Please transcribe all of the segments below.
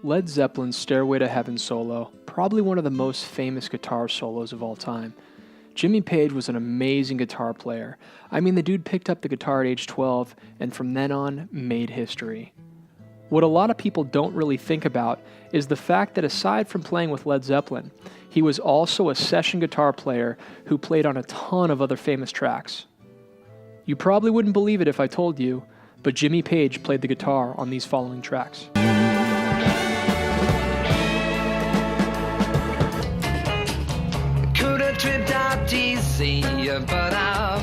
Led Zeppelin's Stairway to Heaven solo, probably one of the most famous guitar solos of all time. Jimmy Page was an amazing guitar player. I mean, the dude picked up the guitar at age 12 and from then on made history. What a lot of people don't really think about is the fact that aside from playing with Led Zeppelin, he was also a session guitar player who played on a ton of other famous tracks. You probably wouldn't believe it if I told you, but Jimmy Page played the guitar on these following tracks. Could have tripped out DC, but I've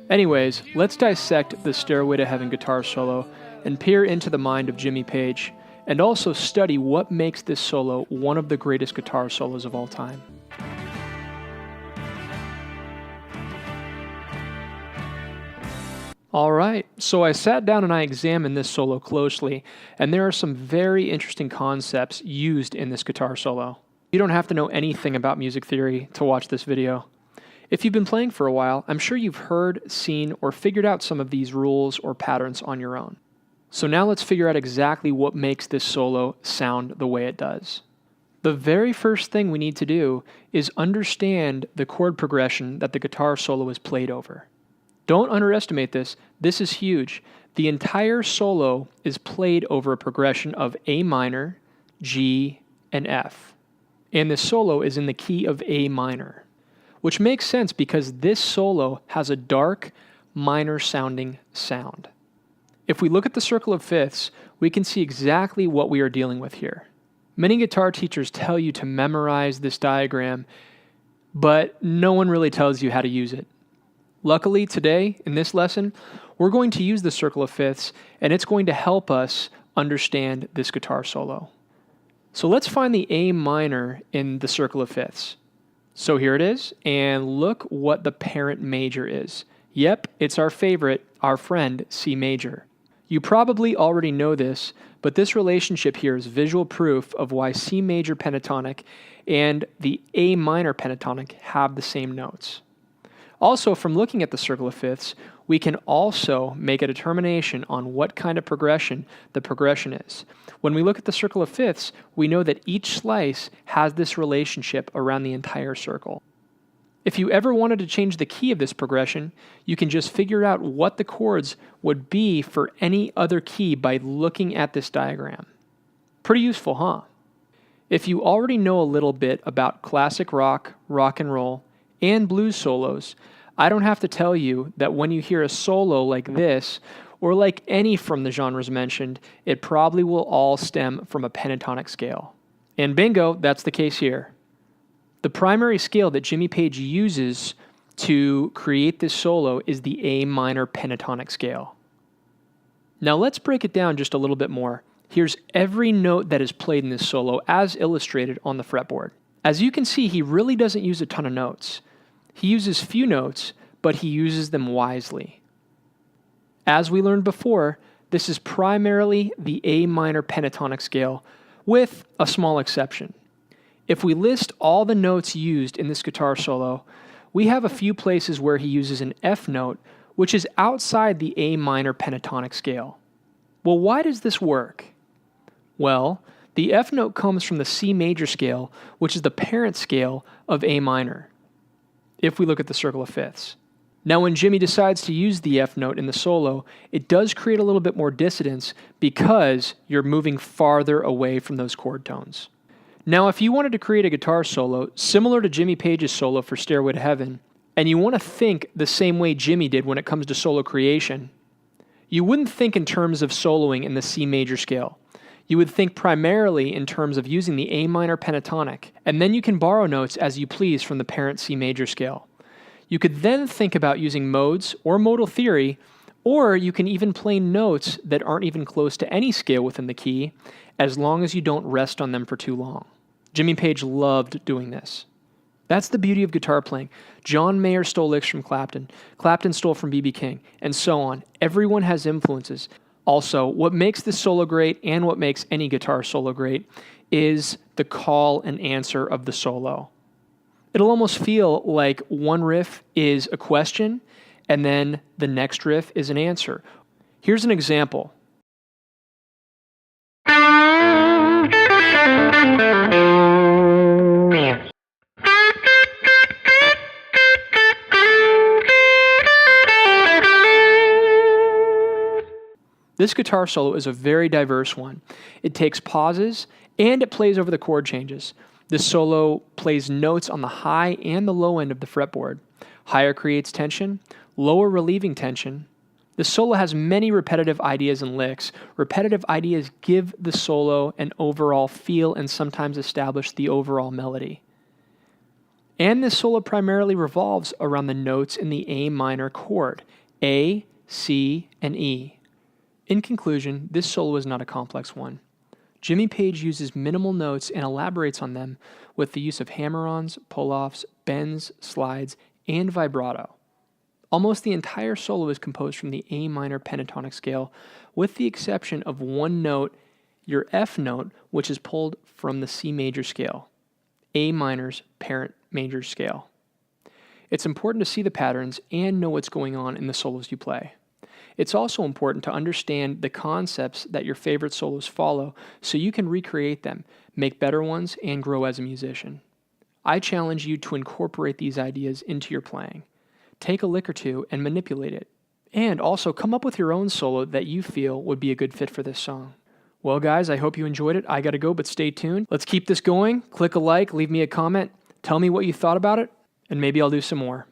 Anyways, let's dissect the Stairway to Heaven guitar solo and peer into the mind of Jimmy Page, and also study what makes this solo one of the greatest guitar solos of all time. Alright, so I sat down and I examined this solo closely, and there are some very interesting concepts used in this guitar solo. You don't have to know anything about music theory to watch this video. If you've been playing for a while, I'm sure you've heard, seen, or figured out some of these rules or patterns on your own. So now let's figure out exactly what makes this solo sound the way it does. The very first thing we need to do is understand the chord progression that the guitar solo is played over. Don't underestimate this. This is huge. The entire solo is played over a progression of A minor, G, and F. And this solo is in the key of A minor, which makes sense because this solo has a dark, minor sounding sound. If we look at the circle of fifths, we can see exactly what we are dealing with here. Many guitar teachers tell you to memorize this diagram, but no one really tells you how to use it. Luckily, today, in this lesson, we're going to use the circle of fifths, and it's going to help us understand this guitar solo. So let's find the A minor in the circle of fifths. So here it is, and look what the parent major is. Yep, it's our favorite, our friend, C major. You probably already know this, but this relationship here is visual proof of why C major pentatonic and the A minor pentatonic have the same notes. Also, from looking at the circle of fifths, we can also make a determination on what kind of progression the progression is. When we look at the circle of fifths, we know that each slice has this relationship around the entire circle. If you ever wanted to change the key of this progression, you can just figure out what the chords would be for any other key by looking at this diagram. Pretty useful, huh? If you already know a little bit about classic rock, rock and roll, and blues solos, I don't have to tell you that when you hear a solo like this, or like any from the genres mentioned, it probably will all stem from a pentatonic scale. And bingo, that's the case here. The primary scale that Jimmy Page uses to create this solo is the A minor pentatonic scale. Now let's break it down just a little bit more. Here's every note that is played in this solo as illustrated on the fretboard. As you can see, he really doesn't use a ton of notes. He uses few notes, but he uses them wisely. As we learned before, this is primarily the A minor pentatonic scale, with a small exception. If we list all the notes used in this guitar solo, we have a few places where he uses an F note, which is outside the A minor pentatonic scale. Well, why does this work? Well, the F note comes from the C major scale, which is the parent scale of A minor, if we look at the circle of fifths. Now, when Jimmy decides to use the F note in the solo, it does create a little bit more dissonance because you're moving farther away from those chord tones. Now, if you wanted to create a guitar solo similar to Jimmy Page's solo for Stairway to Heaven, and you want to think the same way Jimmy did when it comes to solo creation, you wouldn't think in terms of soloing in the C major scale. You would think primarily in terms of using the A minor pentatonic, and then you can borrow notes as you please from the parent C major scale. You could then think about using modes or modal theory, or you can even play notes that aren't even close to any scale within the key, as long as you don't rest on them for too long. Jimmy Page loved doing this. That's the beauty of guitar playing. John Mayer stole licks from Clapton. Clapton stole from B.B. King, and so on. Everyone has influences. Also, what makes this solo great and what makes any guitar solo great is the call and answer of the solo. It'll almost feel like one riff is a question and then the next riff is an answer. Here's an example. This guitar solo is a very diverse one. It takes pauses and it plays over the chord changes. This solo plays notes on the high and the low end of the fretboard. Higher creates tension, lower relieving tension. The solo has many repetitive ideas and licks. Repetitive ideas give the solo an overall feel and sometimes establish the overall melody. And this solo primarily revolves around the notes in the A minor chord, A, C, and E. In conclusion, this solo is not a complex one. Jimmy Page uses minimal notes and elaborates on them with the use of hammer-ons, pull-offs, bends, slides, and vibrato. Almost the entire solo is composed from the A minor pentatonic scale, with the exception of one note, your F note, which is pulled from the C major scale, A minor's parent major scale. It's important to see the patterns and know what's going on in the solos you play. It's also important to understand the concepts that your favorite solos follow so you can recreate them, make better ones, and grow as a musician. I challenge you to incorporate these ideas into your playing. Take a lick or two and manipulate it. And also come up with your own solo that you feel would be a good fit for this song. Well, guys, I hope you enjoyed it. I gotta go, but stay tuned. Let's keep this going. Click a like, leave me a comment, tell me what you thought about it, and maybe I'll do some more.